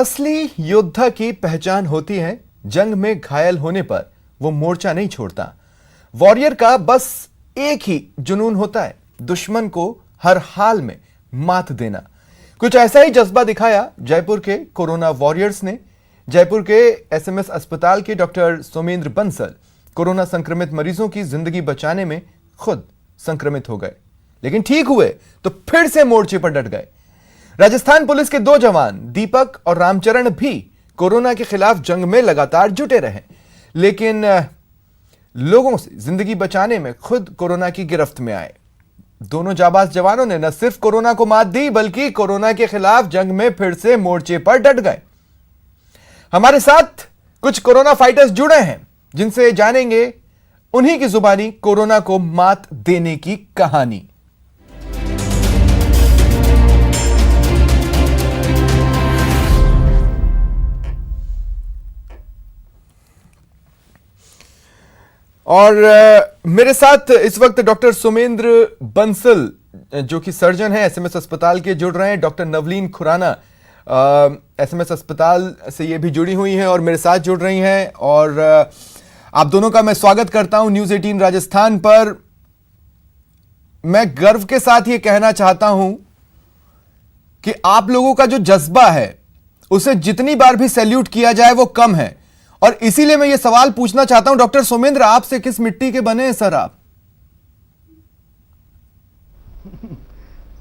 असली योद्धा की पहचान होती है जंग में घायल होने पर वो मोर्चा नहीं छोड़ता। वॉरियर का बस एक ही जुनून होता है, दुश्मन को हर हाल में मात देना। कुछ ऐसा ही जज्बा दिखाया जयपुर के कोरोना वॉरियर्स ने। जयपुर के एसएमएस अस्पताल के डॉक्टर सोमेंद्र बंसल कोरोना संक्रमित मरीजों की जिंदगी बचाने में खुद संक्रमित हो गए, लेकिन ठीक हुए तो फिर से मोर्चे पर डट गए। राजस्थान पुलिस के 2 जवान दीपक और रामचरण भी कोरोना के खिलाफ जंग में लगातार जुटे रहे, लेकिन लोगों से जिंदगी बचाने में खुद कोरोना की गिरफ्त में आए। दोनों जाबाज जवानों ने न सिर्फ कोरोना को मात दी, बल्कि कोरोना के खिलाफ जंग में फिर से मोर्चे पर डट गए। हमारे साथ कुछ कोरोना फाइटर्स जुड़े हैं, जिनसे जानेंगे उन्हीं की जुबानी कोरोना को मात देने की कहानी। और मेरे साथ इस वक्त डॉक्टर सोमेंद्र बंसल जो कि सर्जन है एसएमएस अस्पताल के जुड़ रहे हैं। डॉक्टर नवलीन खुराना एसएमएस अस्पताल से ये भी जुड़ी हुई हैं और मेरे साथ जुड़ रही हैं। और आप दोनों का मैं स्वागत करता हूं न्यूज़ 18 राजस्थान पर। मैं गर्व के साथ ये कहना चाहता हूं कि आप लोगों का जो जज्बा है उसे जितनी बार भी सैल्यूट किया जाए वो कम है। और इसीलिए मैं ये सवाल पूछना चाहता हूं डॉक्टर सोमेंद्र, आपसे किस मिट्टी के बने हैं सर आप?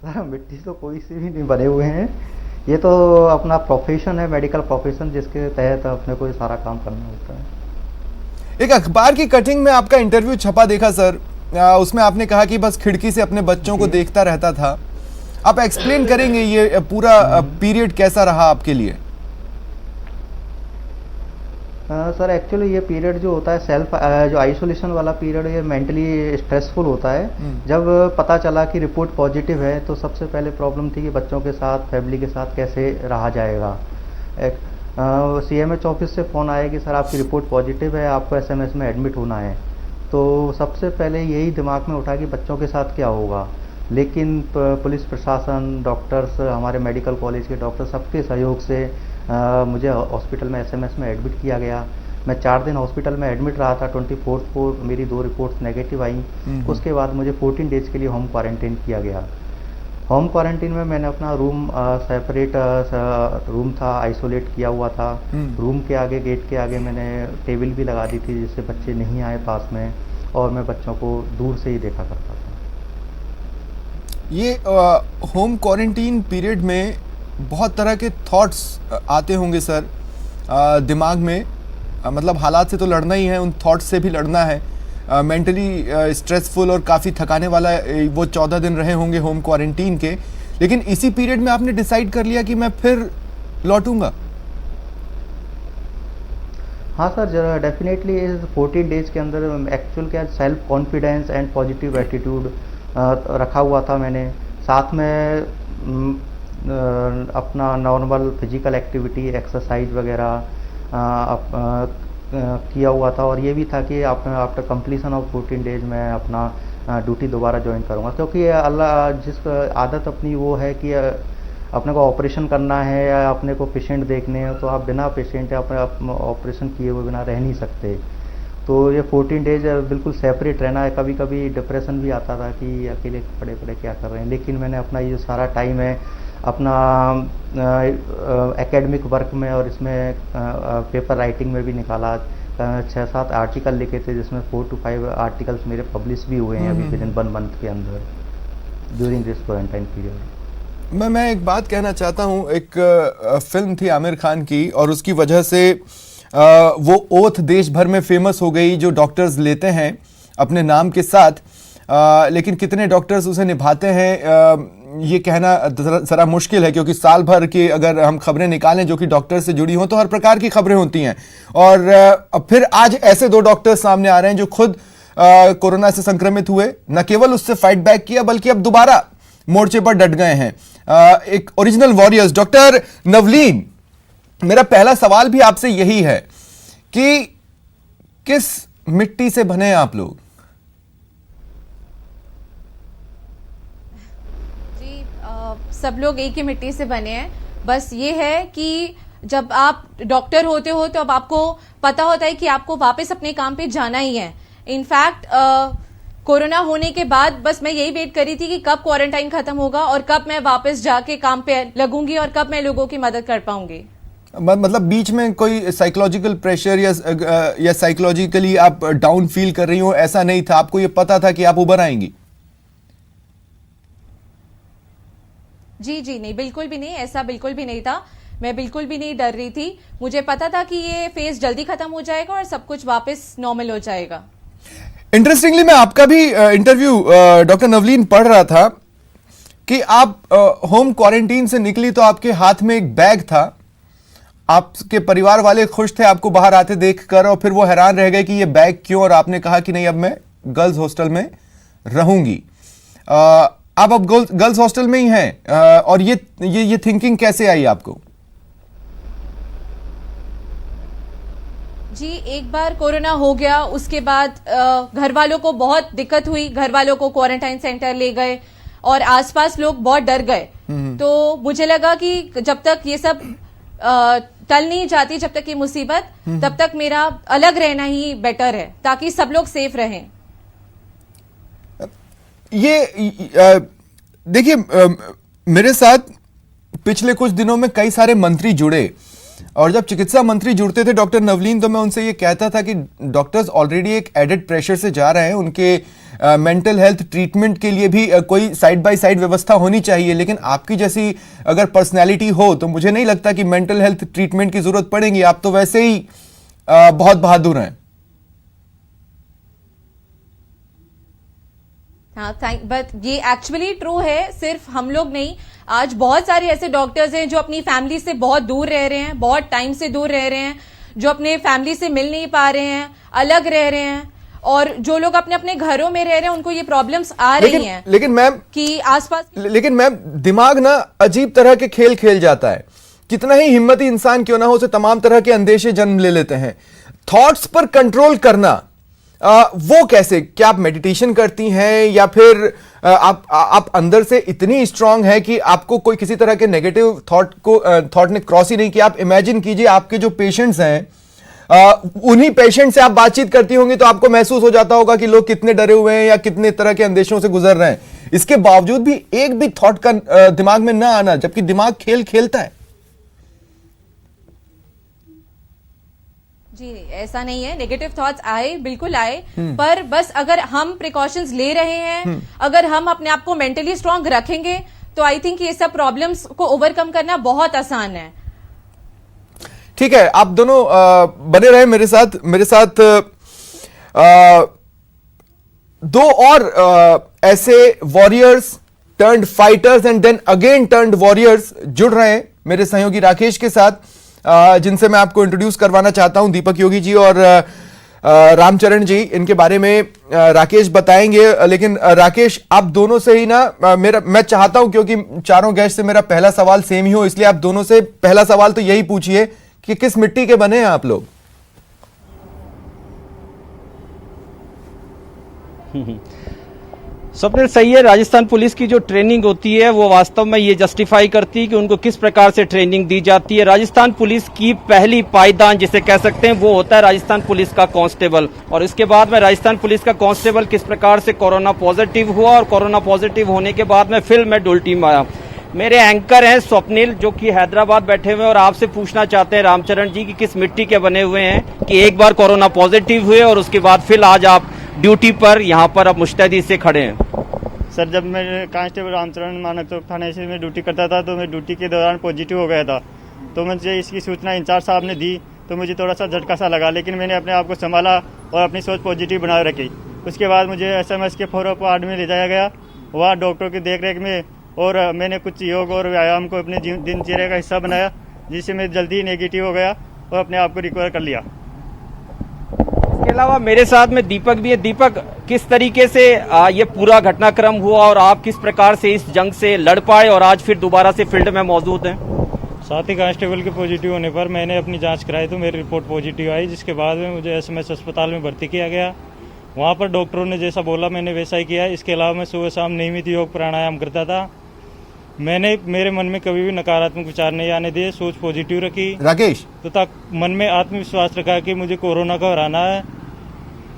सर मिट्टी तो कोई से भी नहीं बने हुए हैं, ये तो अपना प्रोफेशन है, मेडिकल प्रोफेशन, जिसके तहत अपने को ये सारा काम करना होता है। एक अखबार की कटिंग में आपका इंटरव्यू छपा देखा सर, उसमें आपने कहा कि बस खिड़की से अपने बच्चों को देखता रहता था। आप एक्सप्लेन करेंगे ये पूरा पीरियड कैसा रहा आपके लिए? सर एक्चुअली ये पीरियड जो होता है सेल्फ जो आइसोलेशन वाला पीरियड, ये मेंटली स्ट्रेसफुल होता है। जब पता चला कि रिपोर्ट पॉजिटिव है तो सबसे पहले प्रॉब्लम थी कि बच्चों के साथ, फैमिली के साथ कैसे रहा जाएगा। सीएमएच ऑफिस से फ़ोन आया कि सर आपकी रिपोर्ट पॉजिटिव है, आपको एसएमएस में एडमिट होना है। तो सबसे पहले यही दिमाग में उठा कि बच्चों के साथ क्या होगा, लेकिन पुलिस प्रशासन, डॉक्टर्स, हमारे मेडिकल कॉलेज के डॉक्टर, सबके सहयोग से मुझे हॉस्पिटल में एसएमएस में एडमिट किया गया। मैं 4 दिन हॉस्पिटल में एडमिट रहा था। 24 को मेरी 2 रिपोर्ट्स नेगेटिव आई। उसके बाद मुझे 14 डेज के लिए होम क्वारंटाइन किया गया। होम क्वारंटाइन में मैंने अपना रूम सेपरेट रूम था, आइसोलेट किया हुआ था। रूम के आगे, गेट के आगे मैंने टेबल भी लगा दी थी जिससे बच्चे नहीं आए पास में, और मैं बच्चों को दूर से ही देखा करता था। ये होम क्वारंटीन पीरियड में बहुत तरह के थॉट्स आते होंगे सर दिमाग में, मतलब हालात से तो लड़ना ही है, उन थॉट्स से भी लड़ना है। मेंटली स्ट्रेसफुल और काफ़ी थकाने वाला वो 14 दिन रहे होंगे होम क्वारंटीन के, लेकिन इसी पीरियड में आपने डिसाइड कर लिया कि मैं फिर लौटूंगा। हाँ सर, डेफिनेटली इस 14 डेज के अंदर एक्चुअल क्या self confidence and positive attitude रखा हुआ था मैंने। साथ में अपना नॉर्मल फिजिकल एक्टिविटी, एक्सरसाइज वगैरह किया हुआ था। और ये भी था कि आफ्टर कंप्लीशन ऑफ 14 डेज मैं अपना ड्यूटी दोबारा ज्वाइन करूँगा, क्योंकि अल्लाह जिस आदत अपनी वो है कि अपने को ऑपरेशन करना है या अपने को पेशेंट देखने हैं, तो आप बिना पेशेंट या अपने ऑपरेशन किए हुए बिना रह नहीं सकते। तो ये 14 डेज बिल्कुल सेपरेट रहना है। कभी कभी डिप्रेशन भी आता था कि अकेले पड़े पड़े क्या कर रहे हैं, लेकिन मैंने अपना ये सारा टाइम है अपना एकेडमिक वर्क में और इसमें पेपर राइटिंग में भी निकाला। 6-7 आर्टिकल लिखे थे, जिसमें 4 to 5 आर्टिकल्स मेरे पब्लिश भी हुए हैं अभी विदिन 1 मंथ के अंदर ड्यूरिंग दिस क्वारंटाइन पीरियड। मैं एक बात कहना चाहता हूँ। एक फिल्म थी आमिर खान की और उसकी वजह से वो ओथ देश भर में फेमस हो गई, जो डॉक्टर्स लेते हैं अपने नाम के साथ, लेकिन कितने डॉक्टर्स उसे निभाते हैं ये कहना जरा मुश्किल है, क्योंकि साल भर की अगर हम खबरें निकालें जो कि डॉक्टर से जुड़ी हों तो हर प्रकार की खबरें होती हैं। और फिर आज ऐसे 2 डॉक्टर्स सामने आ रहे हैं जो खुद कोरोना से संक्रमित हुए, न केवल उससे फाइट बैक किया बल्कि अब दोबारा मोर्चे पर डट गए हैं। एक ओरिजिनल वॉरियर्स। डॉक्टर नवलीन, मेरा पहला सवाल भी आपसे यही है कि किस मिट्टी से बने आप लोग? सब लोग एक ही मिट्टी से बने हैं। बस ये है कि जब आप डॉक्टर होते हो तो अब आपको पता होता है कि आपको वापस अपने काम पे जाना ही है। इनफैक्ट कोरोना होने के बाद बस मैं यही वेट करी थी कि कब क्वारंटाइन खत्म होगा और कब मैं वापस जाके काम पे लगूंगी और कब मैं लोगों की मदद कर पाऊंगी। मतलब बीच में कोई साइकोलॉजिकल प्रेशर या साइकोलॉजिकली आप डाउन फील कर रही हो, ऐसा नहीं था? आपको ये पता था कि आप उबर आएंगी? जी जी नहीं, बिल्कुल भी नहीं, ऐसा बिल्कुल भी नहीं था। मैं बिल्कुल भी नहीं डर रही थी। मुझे पता था कि ये फेज जल्दी खत्म हो जाएगा और सब कुछ वापस नॉर्मल हो जाएगा। इंटरेस्टिंगली मैं आपका भी इंटरव्यू डॉक्टर नवलीन पढ़ रहा था कि आप होम क्वारंटीन से निकली तो आपके हाथ में एक बैग था। आपके परिवार वाले खुश थे आपको बाहर आते देखकर, और फिर वो हैरान रह गए कि ये बैग क्यों, और आपने कहा कि नहीं, अब मैं गर्ल्स हॉस्टल में रहूंगी। आप अब गर्ल्स हॉस्टल में ही हैं, और ये थिंकिंग कैसे आई आपको? जी, एक बार कोरोना हो गया, उसके बाद घर वालों को बहुत दिक्कत हुई। घर वालों को क्वारंटाइन सेंटर ले गए और आसपास लोग बहुत डर गए। तो मुझे लगा कि जब तक ये सब टल नहीं जाती, जब तक ये मुसीबत, तब तक मेरा अलग रहना ही बेटर है, ताकि सब लोग सेफ रहें। ये देखिए, मेरे साथ पिछले कुछ दिनों में कई सारे मंत्री जुड़े, और जब चिकित्सा मंत्री जुड़ते थे डॉक्टर नवलीन, तो मैं उनसे ये कहता था कि डॉक्टर्स ऑलरेडी एक एडेड प्रेशर से जा रहे हैं, उनके मेंटल हेल्थ ट्रीटमेंट के लिए भी कोई साइड बाय साइड व्यवस्था होनी चाहिए। लेकिन आपकी जैसी अगर पर्सनैलिटी हो तो मुझे नहीं लगता कि मेंटल हेल्थ ट्रीटमेंट की जरूरत पड़ेगी। आप तो वैसे ही बहुत बहादुर हैं। हाँ, बट ये एक्चुअली ट्रू है। सिर्फ हम लोग नहीं, आज बहुत सारे ऐसे डॉक्टर्स हैं जो अपनी फैमिली से बहुत दूर रह रहे हैं, बहुत टाइम से दूर रह रहे हैं, जो अपने फैमिली से मिल नहीं पा रहे हैं, अलग रह रहे हैं, और जो लोग अपने अपने घरों में रह रहे हैं उनको ये प्रॉब्लम्स आ रही हैं। लेकिन मैम कि आसपास, लेकिन मैम दिमाग ना अजीब तरह के खेल खेल जाता है। कितना ही हिम्मती इंसान क्यों ना हो, उसे तमाम तरह के अंदेशे जन्म ले लेते हैं। थॉट्स पर कंट्रोल करना, वो कैसे? क्या आप मेडिटेशन करती हैं, या फिर आप अंदर से इतनी स्ट्रांग है कि आपको कोई किसी तरह के नेगेटिव थॉट ने क्रॉस ही नहीं किया? आप इमेजिन कीजिए, आपके जो पेशेंट्स हैं, उन्हीं पेशेंट से आप बातचीत करती होंगी तो आपको महसूस हो जाता होगा कि लोग कितने डरे हुए हैं या कितने तरह के अंदेशों से गुजर रहे हैं। इसके बावजूद भी एक भी थॉट का दिमाग में ना आना, जबकि दिमाग खेल खेलता है। जी ऐसा नहीं है, नेगेटिव थॉट्स आए, बिल्कुल आए, पर बस अगर हम प्रिकॉशंस ले रहे हैं, अगर हम अपने आप को मेंटली स्ट्रांग रखेंगे, तो आई थिंक ये सब प्रॉब्लम्स को ओवरकम करना बहुत आसान है। ठीक है, आप दोनों बने रहे मेरे साथ दो और ऐसे warriors turned fighters and then again turned warriors जुड़ रहे हैं मेरे सहयोगी राकेश के साथ, जिनसे मैं आपको इंट्रोड्यूस करवाना चाहता हूं। दीपक योगी जी और रामचरण जी, इनके बारे में राकेश बताएंगे। लेकिन राकेश, आप दोनों से ही ना मैं चाहता हूं, क्योंकि चारों गेस्ट से मेरा पहला सवाल सेम ही हो, इसलिए आप दोनों से पहला सवाल तो यही पूछिए कि किस मिट्टी के बने हैं आप लोग? स्वप्निल, सही है। राजस्थान पुलिस की जो ट्रेनिंग होती है वो वास्तव में ये जस्टिफाई करती है कि उनको किस प्रकार से ट्रेनिंग दी जाती है। राजस्थान पुलिस की पहली पायदान जिसे कह सकते हैं वो होता है राजस्थान पुलिस का कांस्टेबल, और इसके बाद में राजस्थान पुलिस का कांस्टेबल किस प्रकार से कोरोना पॉजिटिव हुआ और कोरोना पॉजिटिव होने के बाद में फिर मैं ड्यूटी में आया। मेरे एंकर हैं स्वप्निल, जो कि हैदराबाद बैठे हुए हैं, और आपसे पूछना चाहते हैं रामचरण जी कि किस मिट्टी के बने हुए हैं कि एक बार कोरोना पॉजिटिव हुए और उसके बाद फिर आज आप ड्यूटी पर यहाँ पर अब मुस्तैदी से खड़े हैं। सर, जब मैं कांस्टेबल रामचरण मानक चौक थाने से मैं ड्यूटी करता था तो मैं ड्यूटी के दौरान पॉजिटिव हो गया था। तो मुझे इसकी सूचना इंचार्ज साहब ने दी तो मुझे थोड़ा सा झटका सा लगा, लेकिन मैंने अपने आप को संभाला और अपनी सोच पॉजिटिव बनाए रखी। उसके बाद मुझे SMS के 4 वार्ड में ले जाया गया, वहाँ डॉक्टर की देखरेख में, और मैंने कुछ योग और व्यायाम को अपने दिनचर्या का हिस्सा बनाया, जिससे मैं जल्दी नेगेटिव हो गया और अपने आप को रिकवर कर लिया। इसके अलावा मेरे साथ में दीपक भी है। दीपक, किस तरीके से ये पूरा घटनाक्रम हुआ और आप किस प्रकार से इस जंग से लड़ पाए और आज फिर दोबारा से फील्ड में मौजूद हैं? साथ ही कांस्टेबल के पॉजिटिव होने पर मैंने अपनी जांच कराई तो मेरी रिपोर्ट पॉजिटिव आई, जिसके बाद में मुझे SMS अस्पताल में भर्ती किया गया। वहाँ पर डॉक्टरों ने जैसा बोला मैंने वैसा ही किया। इसके अलावा मैं सुबह शाम नियमित योग प्राणायाम करता था मैंने मेरे मन में कभी भी नकारात्मक विचार नहीं आने दिए, सोच पॉजिटिव रखी राकेश, तथा मन में आत्मविश्वास रखा कि मुझे कोरोना को हराना है।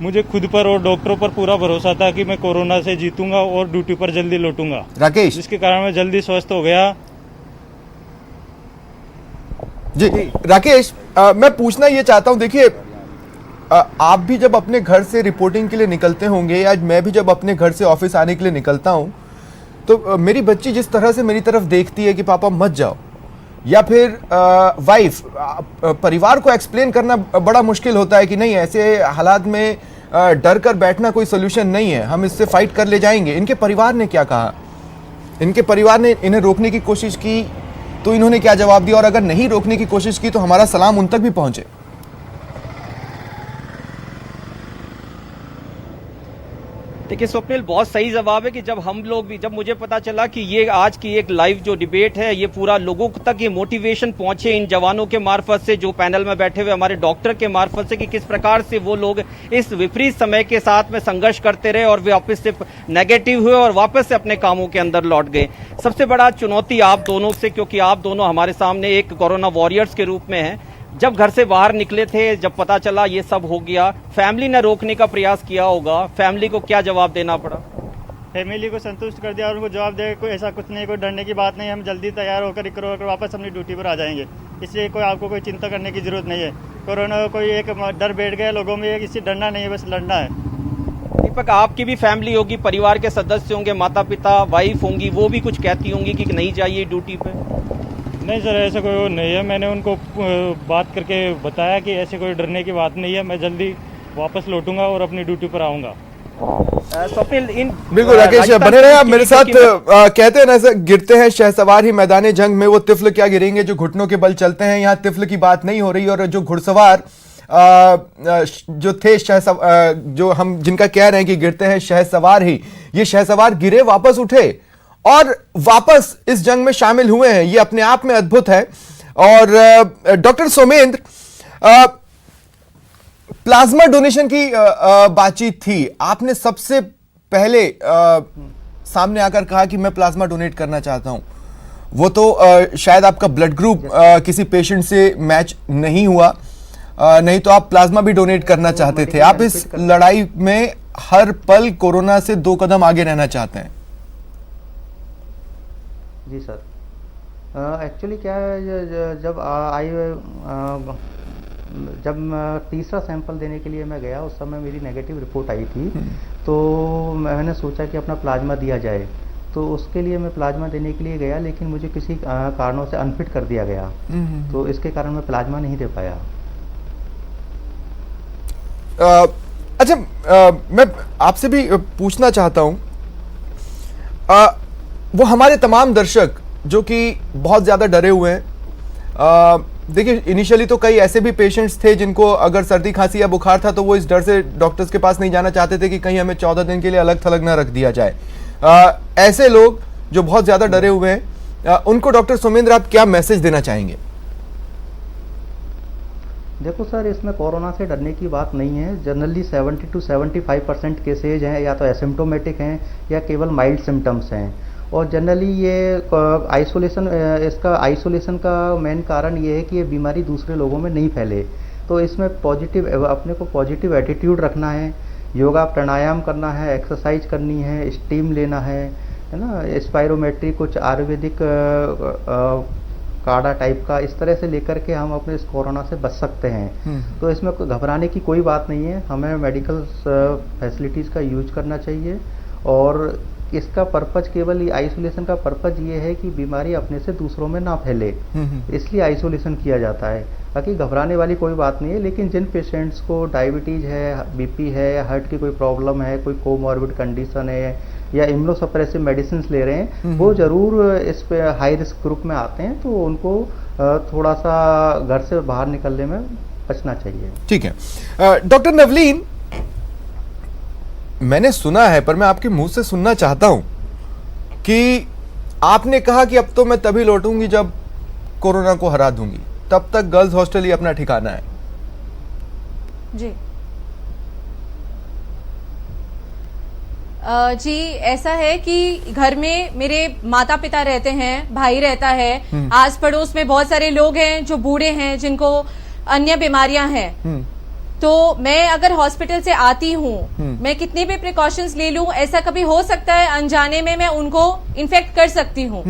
मुझे खुद पर और डॉक्टरों पर पूरा भरोसा था कि मैं कोरोना से जीतूंगा और ड्यूटी पर जल्दी लौटूंगा, राकेश जिसके कारण मैं जल्दी स्वस्थ हो गया। जी राकेश, मैं पूछना ये चाहता हूं, देखिए आप भी जब अपने घर से रिपोर्टिंग के लिए निकलते होंगे या मैं भी जब अपने घर से ऑफिस आने के लिए निकलता हूं, तो मेरी बच्ची जिस तरह से मेरी तरफ देखती है कि पापा मत जाओ, या फिर वाइफ, परिवार को एक्सप्लेन करना बड़ा मुश्किल होता है कि नहीं ऐसे हालात में डर कर बैठना कोई सोल्यूशन नहीं है, हम इससे फाइट कर ले जाएंगे। इनके परिवार ने क्या कहा? इनके परिवार ने इन्हें रोकने की कोशिश की तो इन्होंने क्या जवाब दिया, और अगर नहीं रोकने की कोशिश की तो हमारा सलाम उन तक भी पहुंचे। देखिए स्वप्निल, बहुत सही जवाब है कि जब हम लोग भी, जब मुझे पता चला कि ये आज की एक लाइव जो डिबेट है ये पूरा लोगों तक ये मोटिवेशन पहुंचे इन जवानों के मार्फत से, जो पैनल में बैठे हुए हमारे डॉक्टर के मार्फत से, कि किस प्रकार से वो लोग इस विपरीत समय के साथ में संघर्ष करते रहे और वे वापस से नेगेटिव हुए और वापस से अपने कामों के अंदर लौट गए। सबसे बड़ा चुनौती आप दोनों से, क्योंकि आप दोनों हमारे सामने एक कोरोना वॉरियर्स के रूप में हैं, जब घर से बाहर निकले थे, जब पता चला ये सब हो गया, फैमिली ने रोकने का प्रयास किया होगा, फैमिली को क्या जवाब देना पड़ा? फैमिली को संतुष्ट कर दिया और उनको जवाब दे कोई ऐसा कुछ नहीं, कोई डरने की बात नहीं, हम जल्दी तैयार होकर रिकवर होकर वापस अपनी ड्यूटी पर आ जाएंगे, इसलिए कोई आपको कोई चिंता करने की जरूरत नहीं है। कोरोना कोई एक डर बैठ गया लोगों में, इससे डरना नहीं है, बस लड़ना है। दीपक, आपकी भी फैमिली होगी, परिवार के सदस्य होंगे, माता पिता, वाइफ होंगी, वो भी कुछ कहती होंगी कि नहीं जाइए ड्यूटी पे? नहीं सर, ऐसा कोई वो नहीं है, मैंने उनको बात करके बताया कि ऐसे कोई डरने की बात नहीं है, मैं जल्दी वापस लौटूंगा और अपनी ड्यूटी पर आऊंगा। स्वप्निल, इन बिल्कुल राकेश, बने रहे आप मेरे साथ। कहते हैं ना, ऐसे गिरते हैं शहसवार ही मैदान जंग में, वो तिफल क्या गिरेंगे जो घुटनों के बल चलते हैं। यहाँ तिफल की बात नहीं हो रही, और जो घुड़सवार जो थे जो हम जिनका कह रहे हैं कि गिरते हैं शहसवार ही, ये शहसवार गिरे, वापस उठे और वापस इस जंग में शामिल हुए हैं, ये अपने आप में अद्भुत है। और डॉक्टर सोमेंद्र, प्लाज्मा डोनेशन की बातचीत थी, आपने सबसे पहले सामने आकर कहा कि मैं प्लाज्मा डोनेट करना चाहता हूं। वो तो शायद आपका ब्लड ग्रुप किसी पेशेंट से मैच नहीं हुआ, नहीं तो आप प्लाज्मा भी डोनेट करना चाहते थे। आप इस लड़ाई में हर पल कोरोना से 2 कदम आगे रहना चाहते हैं। जी सर, एक्चुअली क्या है, जब तीसरा सैंपल देने के लिए मैं गया, उस समय मेरी नेगेटिव रिपोर्ट आई थी, तो मैंने सोचा कि अपना प्लाज्मा दिया जाए, तो उसके लिए मैं प्लाज्मा देने के लिए गया, लेकिन मुझे किसी कारणों से अनफिट कर दिया गया, तो इसके कारण मैं प्लाज्मा नहीं दे पाया। अच्छा, मैं आपसे भी पूछना चाहता हूं, वो हमारे तमाम दर्शक जो कि बहुत ज़्यादा डरे हुए हैं, देखिए इनिशियली तो कई ऐसे भी पेशेंट्स थे जिनको अगर सर्दी खांसी या बुखार था तो वो इस डर से डॉक्टर्स के पास नहीं जाना चाहते थे कि कहीं हमें 14 दिन के लिए अलग थलग ना रख दिया जाए। ऐसे लोग जो बहुत ज़्यादा डरे हुए हैं, उनको डॉक्टर सोमेंद्र आप क्या मैसेज देना चाहेंगे? देखो सर, इसमें कोरोना से डरने की बात नहीं है। जनरली 70 to 75% केसेज हैं या तो एसिम्प्टोमेटिक हैं या केवल माइल्ड सिम्टम्स हैं, और जनरली ये इसका आइसोलेशन का मेन कारण ये है कि ये बीमारी दूसरे लोगों में नहीं फैले। तो इसमें अपने को पॉजिटिव एटीट्यूड रखना है, योगा प्राणायाम करना है, एक्सरसाइज करनी है, स्टीम लेना है ना, स्पायरोमेट्री, कुछ आयुर्वेदिक काढ़ा टाइप का, इस तरह से लेकर के हम अपने इस कोरोना से बच सकते हैं। तो इसमें घबराने की कोई बात नहीं है, हमें मेडिकल फैसिलिटीज़ का यूज करना चाहिए, और इसका पर्पज केवल आइसोलेशन का पर्पज ये है कि बीमारी अपने से दूसरों में ना फैले, इसलिए आइसोलेशन किया जाता है। बाकी घबराने वाली कोई बात नहीं है, लेकिन जिन पेशेंट्स को डायबिटीज़ है, बीपी है, हार्ट की कोई प्रॉब्लम है, कोई कोमॉर्बिड कंडीशन है या इम्यूनोसप्रेसिव मेडिसिन ले रहे हैं, वो ज़रूर इस पे हाई रिस्क ग्रुप में आते हैं, तो उनको थोड़ा सा घर से बाहर निकलने में बचना चाहिए। ठीक है। डॉक्टर नवलीन, मैंने सुना है, पर मैं आपके मुंह से सुनना चाहता हूं कि आपने कहा कि अब तो मैं तभी लौटूंगी जब कोरोना को हरा दूंगी, तब तक गर्ल्स हॉस्टल ही अपना ठिकाना है। जी, जी ऐसा है कि घर में मेरे माता पिता रहते हैं, भाई रहता है, आस पड़ोस में बहुत सारे लोग हैं जो बूढ़े हैं, जिनको अन्य बीमारियां हैं। तो मैं अगर हॉस्पिटल से आती हूँ, मैं कितने भी प्रिकॉशंस ले लूं, ऐसा कभी हो सकता है अनजाने में मैं उनको इन्फेक्ट कर सकती हूँ।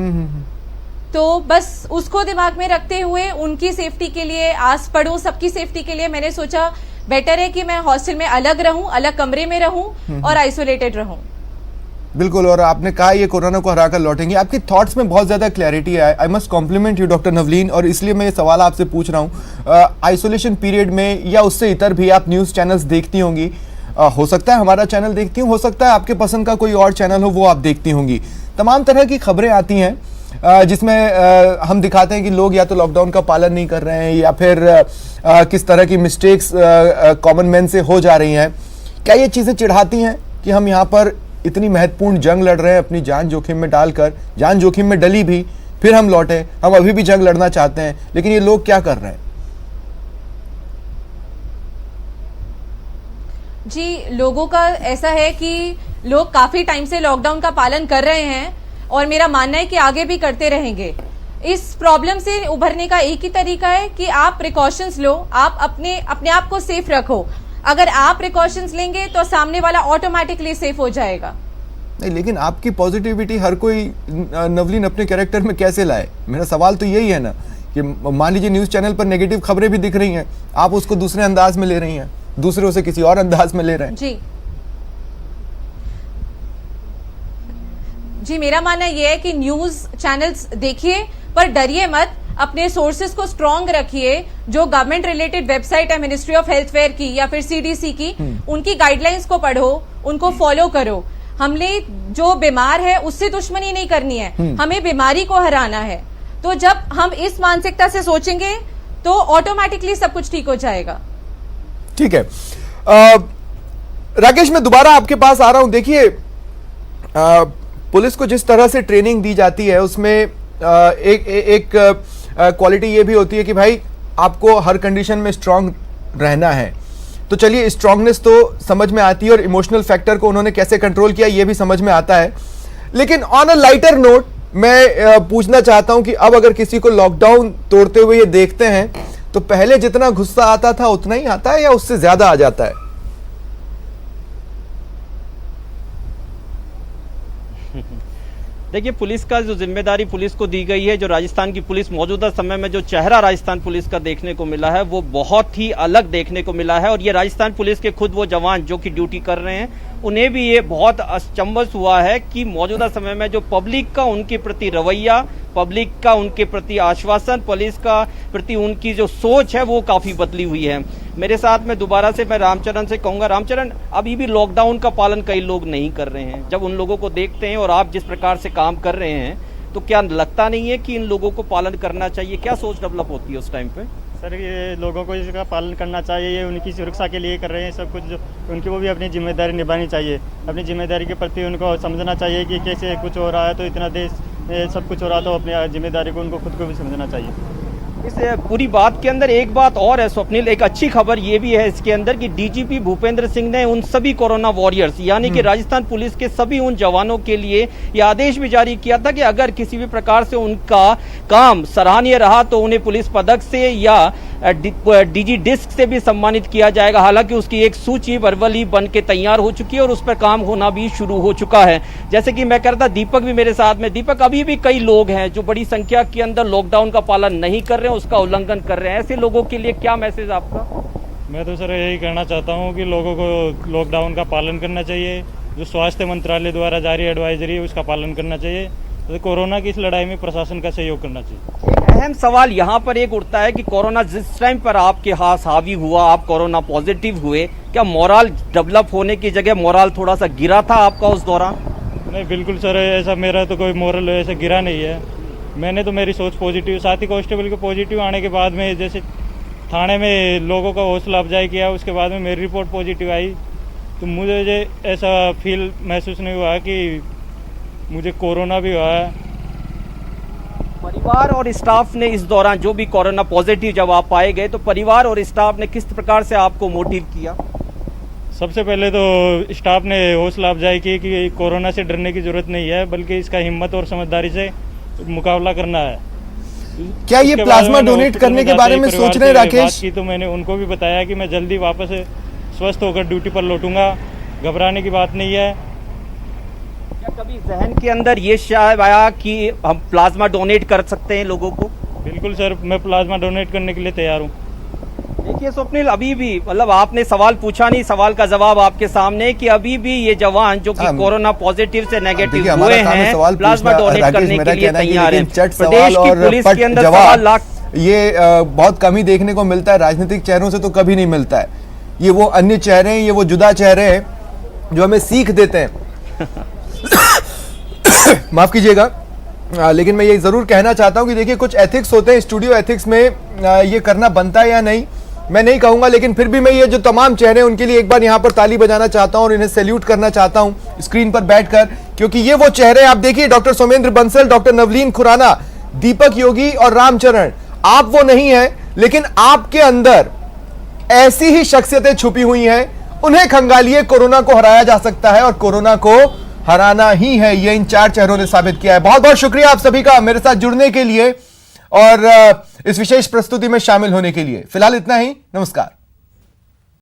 तो बस उसको दिमाग में रखते हुए उनकी सेफ्टी के लिए, आस पड़ोस सबकी सेफ्टी के लिए मैंने सोचा बेटर है कि मैं हॉस्टल में अलग रहूं, अलग कमरे में रहूं और आइसोलेटेड रहूं। बिल्कुल, और आपने कहा ये कोरोना को हराकर लौटेंगे। आपके थॉट्स में बहुत ज्यादा क्लैरिटी है। I must compliment you doctor Navleen, और इसलिए मैं ये सवाल आपसे पूछ रहा हूँ। आइसोलेशन पीरियड में या उससे इतर भी आप न्यूज़ चैनल्स देखती होंगी, हो सकता है हमारा चैनल देखती हूँ, हो सकता है आपके पसंद का कोई और चैनल हो वो आप देखती होंगी। तमाम तरह की खबरें आती हैं जिसमें हम दिखाते हैं कि लोग या तो लॉकडाउन का पालन नहीं कर रहे हैं या फिर किस तरह की मिस्टेक्स कॉमन मैन से हो जा रही हैं। क्या ये चीज़ें चिढ़ाती हैं कि हम यहाँ पर इतनी महत्वपूर्ण जंग लड़ रहे हैं, अपनी जान जोखिम में डालकर, जान जोखिम में डली भी, फिर हम लौटे, हम अभी भी जंग लड़ना चाहते हैं, लेकिन ये लोग क्या कर रहे हैं? जी लोगों का ऐसा है कि लोग काफी टाइम से लॉकडाउन का पालन कर रहे हैं और मेरा मानना है कि आगे भी करते रहेंगे। इस प्रॉब्लम से उभरने का एक ही तरीका है कि आप प्रिकॉशंस लो, आप अपने आप को सेफ रखो। अगर आप प्रिकॉशंस लेंगे तो सामने वाला ऑटोमेटिकली सेफ हो जाएगा। नहीं, लेकिन आपकी पॉजिटिविटी हर कोई नवलीन अपने कैरेक्टर में कैसे लाए? मेरा सवाल तो यही है ना कि मान लीजिए न्यूज़ चैनल पर नेगेटिव खबरें भी दिख रही हैं, आप उसको दूसरे अंदाज में ले रही हैं, दूसरे उसे किसी और अंदाज में ले रहे हैं। जी मेरा मानना यह है कि न्यूज चैनल्स देखिए पर डरिए मत, अपने सोर्सेज को स्ट्रांग रखिए। जो गवर्नमेंट रिलेटेड वेबसाइट है मिनिस्ट्री ऑफ हेल्थ फेयर की या फिर सीडीसी की, उनकी गाइडलाइंस को पढ़ो, उनको फॉलो करो। हमने जो बीमार है उससे दुश्मनी नहीं करनी है, हमें बीमारी को हराना है। तो जब हम इस मानसिकता से सोचेंगे तो ऑटोमेटिकली सब कुछ ठीक हो जाएगा। ठीक है, राकेश मैं दोबारा आपके पास आ रहा हूं। देखिए पुलिस को जिस तरह से ट्रेनिंग दी जाती है उसमें एक क्वालिटी ये भी होती है कि भाई आपको हर कंडीशन में स्ट्रांग रहना है। तो चलिए स्ट्रांगनेस तो समझ में आती है और इमोशनल फैक्टर को उन्होंने कैसे कंट्रोल किया ये भी समझ में आता है। लेकिन ऑन अ लाइटर नोट मैं पूछना चाहता हूं कि अब अगर किसी को लॉकडाउन तोड़ते हुए ये देखते हैं तो पहले जितना गुस्सा आता था उतना ही आता है या उससे ज्यादा आ जाता है? देखिए पुलिस का जो जिम्मेदारी पुलिस को दी गई है, जो राजस्थान की पुलिस मौजूदा समय में जो चेहरा राजस्थान पुलिस का देखने को मिला है वो बहुत ही अलग देखने को मिला है। और ये राजस्थान पुलिस के खुद वो जवान जो कि ड्यूटी कर रहे हैं उन्हें भी ये बहुत अचंभव हुआ है कि मौजूदा समय में जो पब्लिक का उनके प्रति रवैया, पब्लिक का उनके प्रति आश्वासन, पुलिस का प्रति उनकी जो सोच है वो काफी बदली हुई है। मेरे साथ में दोबारा से मैं रामचरण से कहूंगा, रामचरण अभी भी लॉकडाउन का पालन कई लोग नहीं कर रहे हैं। जब उन लोगों को देखते हैं और आप जिस प्रकार से काम कर रहे हैं तो क्या लगता नहीं है कि इन लोगों को पालन करना चाहिए? क्या सोच डेवलप होती है उस टाइम पे? सर ये लोगों को इसका पालन करना चाहिए, ये उनकी सुरक्षा के लिए कर रहे हैं सब कुछ, जो उनकी वो भी अपनी जिम्मेदारी निभानी चाहिए। अपनी जिम्मेदारी के प्रति उनको समझना चाहिए कि कैसे कुछ हो रहा है तो इतना देश में सब कुछ हो रहा, तो अपनी जिम्मेदारी को उनको खुद को भी समझना चाहिए। इस पूरी बात के अंदर एक बात और है स्वप्निल, एक अच्छी खबर ये भी है इसके अंदर कि डीजीपी भूपेंद्र सिंह ने उन सभी कोरोना वॉरियर्स यानी कि राजस्थान पुलिस के सभी उन जवानों के लिए यह आदेश भी जारी किया था कि अगर किसी भी प्रकार से उनका काम सराहनीय रहा तो उन्हें पुलिस पदक से या डीजी डिस्क से भी सम्मानित किया जाएगा। हालांकि उसकी एक सूची वर्बली बन के तैयार हो चुकी है और उस पर काम होना भी शुरू हो चुका है। जैसे कि मैं कह रहा था, दीपक भी मेरे साथ में। दीपक, अभी भी कई लोग हैं जो बड़ी संख्या के अंदर लॉकडाउन का पालन नहीं कर रहे हैं, उसका उल्लंघन कर रहे हैं। ऐसे लोगों के लिए क्या मैसेज आपका? मैं तो सर यही कहना चाहता हूँ कि लोगों को लॉकडाउन का पालन करना चाहिए, जो स्वास्थ्य मंत्रालय द्वारा जारी एडवाइजरी है उसका पालन करना चाहिए, तो कोरोना की इस लड़ाई में प्रशासन का सहयोग करना चाहिए। अहम सवाल यहाँ पर एक उठता है कि कोरोना जिस टाइम पर आपके हाथ हावी हुआ, आप कोरोना पॉजिटिव हुए, क्या मोरल डेवलप होने की जगह मोरल थोड़ा सा गिरा था आपका उस दौरान? नहीं बिल्कुल सर, ऐसा मेरा तो कोई मोरल ऐसा गिरा नहीं है। मैंने तो मेरी सोच पॉजिटिव, साथ ही कांस्टेबल के पॉजिटिव आने के बाद में जैसे थाने में लोगों का हौसला अफजाई किया, उसके बाद में मेरी रिपोर्ट पॉजिटिव आई, तो मुझे ऐसा फील महसूस नहीं हुआ कि मुझे कोरोना भी हुआ है। परिवार और स्टाफ ने इस दौरान जो भी कोरोना पॉजिटिव जब आप पाए गए तो परिवार और स्टाफ ने किस प्रकार से आपको मोटिव किया? सबसे पहले तो स्टाफ ने हौसला अफजाई की कि कोरोना से डरने की जरूरत नहीं है, बल्कि इसका हिम्मत और समझदारी से मुकाबला करना है। क्या ये उसके बाद प्लाज्मा मैंने डोनेट हॉस्पिटल करने के जाते बारे ही में परिवार सोच रहे हैं से बात राकेश? की तो मैंने उनको भी बताया कि मैं जल्दी वापस स्वस्थ होकर ड्यूटी पर लौटूंगा, घबराने की बात नहीं है। क्या कभी जहन के अंदर ये शायद आया कि हम प्लाज्मा डोनेट कर सकते हैं लोगों को? बिल्कुल सर, मैं प्लाज्मा डोनेट करने के लिए तैयार हूँ। देखिए स्वप्निल, अभी भी मतलब आपने सवाल पूछा नहीं, सवाल का जवाब आपके सामने कि अभी भी ये जवान जो कि कोरोना पॉजिटिव से नेगेटिव देखिए, हुए हमारा काम है हैं सवाल प्लाज्मा पूछना। डोनेट राकेश, करने मेरा के लिए कहना है कि तैयार है। लेकिन चट प्रदेश सवाल की और पुलिस पट के अंदर जवाब, 1.25 लाख ये बहुत कम ही देखने को मिलता है। राजनीतिक चेहरों से तो कभी नहीं मिलता है। ये वो अन्य चेहरे हैं, ये वो जुदा चेहरे हैं जो हमें सीख देते हैं। माफ कीजिएगा, लेकिन मैं ये जरूर कहना चाहता हूं कि देखिए, कुछ एथिक्स होते हैं, स्टूडियो एथिक्स में ये करना बनता है या नहीं मैं नहीं कहूंगा, लेकिन फिर भी मैं ये जो तमाम चेहरे हैं उनके लिए एक बार यहां पर ताली बजाना चाहता हूं और इन्हें सैल्यूट करना चाहता हूं स्क्रीन पर बैठकर, क्योंकि ये वो चेहरे आप देखिए, डॉक्टर सोमेंद्र बंसल, डॉक्टर नवलीन खुराना, दीपक योगी और रामचरण। आप वो नहीं है, लेकिन आपके अंदर ऐसी ही शख्सियतें छुपी हुई हैं। उन्हें खंगालिए, कोरोना को हराया जा सकता है और कोरोना को हराना ही है, ये इन 4 चेहरों ने साबित किया है। बहुत बहुत शुक्रिया आप सभी का मेरे साथ जुड़ने के लिए और इस विशेष प्रस्तुति में शामिल होने के लिए। फिलहाल इतना ही, नमस्कार।